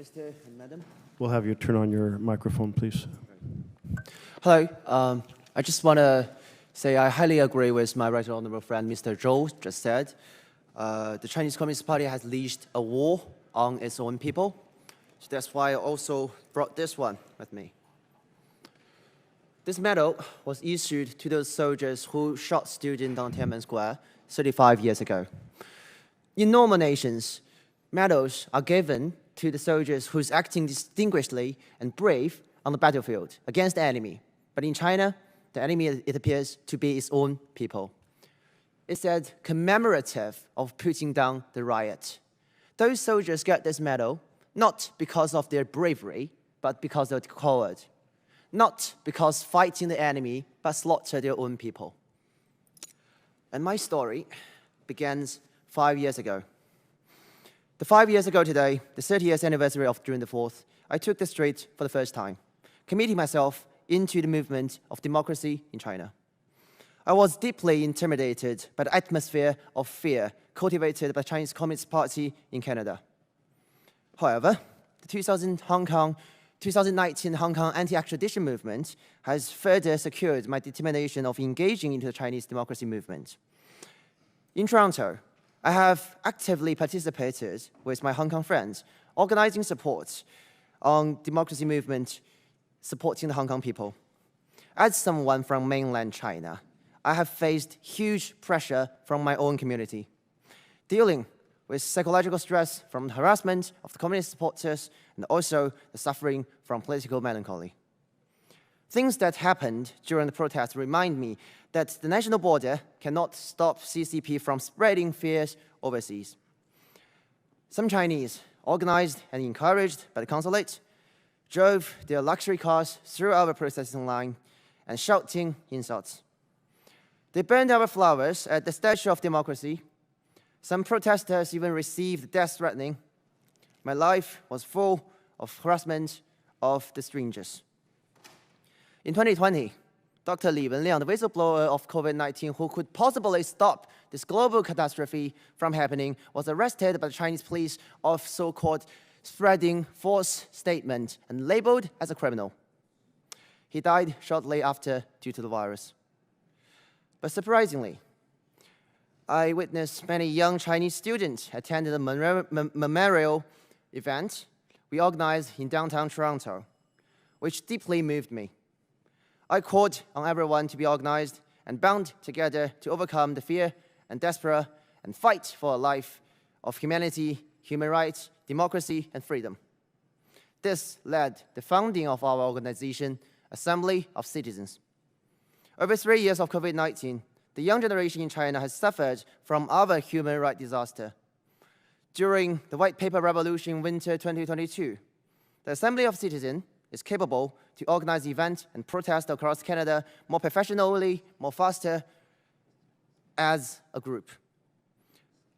Mr. and Madam. We'll have you turn on your microphone, please. Hello. I just want to say I highly agree with my right honorable friend, Mr. Zhou, just said. The Chinese Communist Party has leased a war on its own people. So that's why I also brought this one with me. This medal was issued to those soldiers who shot students on Tiananmen Square 35 years ago. In normal nations, medals are given to the soldiers who's acting distinguishedly and brave on the battlefield against the enemy. But in China, the enemy, it appears to be its own people. It's said commemorative of putting down the riot. Those soldiers get this medal not because of their bravery, but because they're coward. Not because fighting the enemy, but slaughter their own people. And my story begins 5 years ago. 5 years ago today, the 30th anniversary of June the 4th, I took the street for the first time, committing myself into the movement of democracy in China. I was deeply intimidated by the atmosphere of fear cultivated by the Chinese Communist Party in Canada. However, the 2019 Hong Kong anti-extradition movement has further secured my determination of engaging into the Chinese democracy movement. In Toronto, I have actively participated with my Hong Kong friends, organizing support on democracy movement, supporting the Hong Kong people. As someone from mainland China, I have faced huge pressure from my own community, dealing with psychological stress from the harassment of the communist supporters and also the suffering from political melancholy. Things that happened during the protest remind me that the national border cannot stop CCP from spreading fears overseas. Some Chinese, organized and encouraged by the consulate, drove their luxury cars through our processing line and shouting insults. They burned our flowers at the Statue of Democracy. Some protesters even received death threatening. My life was full of harassment of the strangers. In 2020, Dr. Li Wenliang, the whistleblower of COVID-19 who could possibly stop this global catastrophe from happening, was arrested by the Chinese police of so-called spreading false statement and labeled as a criminal. He died shortly after due to the virus. But surprisingly, I witnessed many young Chinese students attend a memorial event we organized in downtown Toronto, which deeply moved me. I called on everyone to be organized and bound together to overcome the fear and despair and fight for a life of humanity, human rights, democracy, and freedom. This led the founding of our organization, Assembly of Citizens. Over 3 years of COVID-19, the young generation in China has suffered from our human rights disaster. During the White Paper Revolution winter 2022, the Assembly of Citizens is capable to organize events and protest across Canada more professionally, more faster, as a group.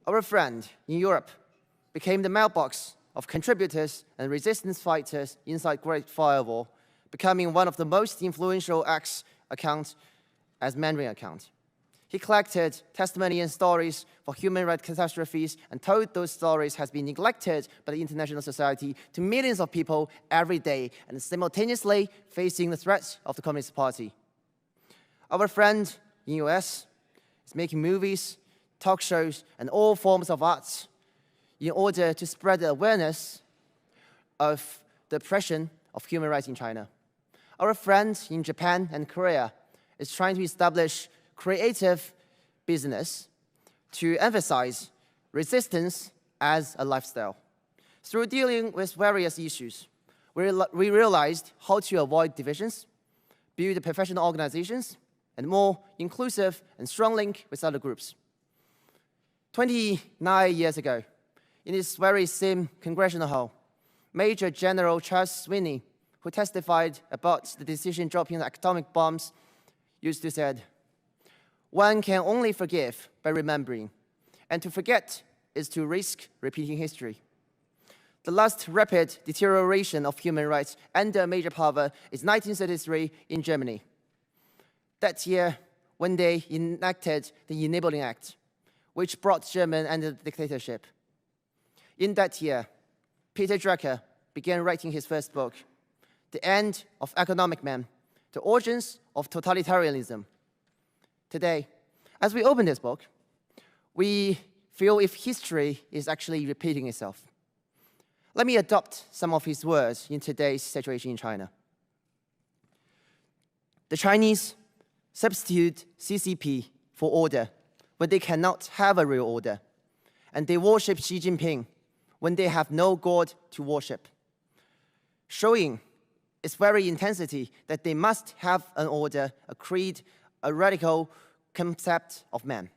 Our friend in Europe became the mailbox of contributors and resistance fighters inside Great Firewall, becoming one of the most influential X accounts as Mandarin account. He collected testimony and stories for human rights catastrophes and told those stories has been neglected by the international society to millions of people every day and simultaneously facing the threats of the Communist Party. Our friend in the US is making movies, talk shows, and all forms of arts in order to spread the awareness of the oppression of human rights in China. Our friend in Japan and Korea is trying to establish creative business to emphasize resistance as a lifestyle. Through dealing with various issues, we realized how to avoid divisions, build professional organizations, and more inclusive and strong link with other groups. 29 years ago, in this very same congressional hall, Major General Charles Sweeney, who testified about the decision dropping the atomic bombs, used to say, "One can only forgive by remembering, and to forget is to risk repeating history." The last rapid deterioration of human rights under a major power is 1933 in Germany. That year, when they enacted the Enabling Act, which brought Germany under the dictatorship. In that year, Peter Drucker, began writing his first book, The End of Economic Man, The Origins of Totalitarianism. Today, as we open this book, we feel if history is actually repeating itself. Let me adopt some of his words in today's situation in China. The Chinese substitute CCP for order when they cannot have a real order, and they worship Xi Jinping when they have no God to worship, showing its very intensity that they must have an order, a creed, a radical concept of man.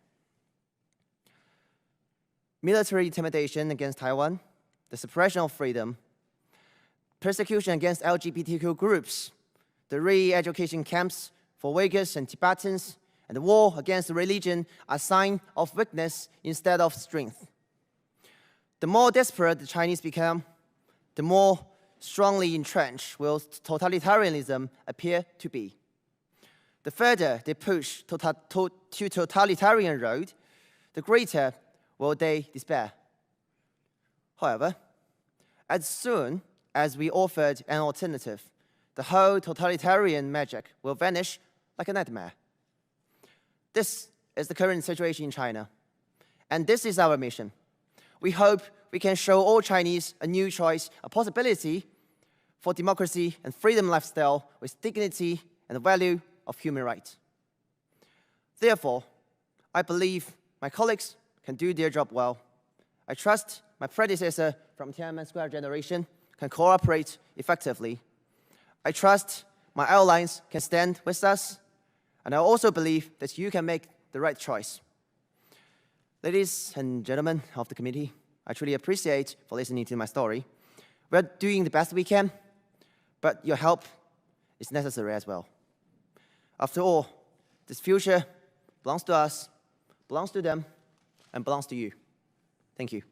Military intimidation against Taiwan, the suppression of freedom, persecution against LGBTQ groups, the re-education camps for Uyghurs and Tibetans, and the war against religion are signs of weakness instead of strength. The more desperate the Chinese become, the more strongly entrenched will totalitarianism appear to be. The further they push to totalitarian road, the greater will they despair. However, as soon as we offered an alternative, the whole totalitarian magic will vanish like a nightmare. This is the current situation in China, and this is our mission. We hope we can show all Chinese a new choice, a possibility for democracy and freedom lifestyle with dignity and the value of human rights. Therefore, I believe my colleagues can do their job well. I trust my predecessor from Tiananmen Square generation can cooperate effectively. I trust my allies can stand with us, and I also believe that you can make the right choice. Ladies and gentlemen of the committee, I truly appreciate for listening to my story. We're doing the best we can, but your help is necessary as well. After all, this future belongs to us, belongs to them, and belongs to you. Thank you.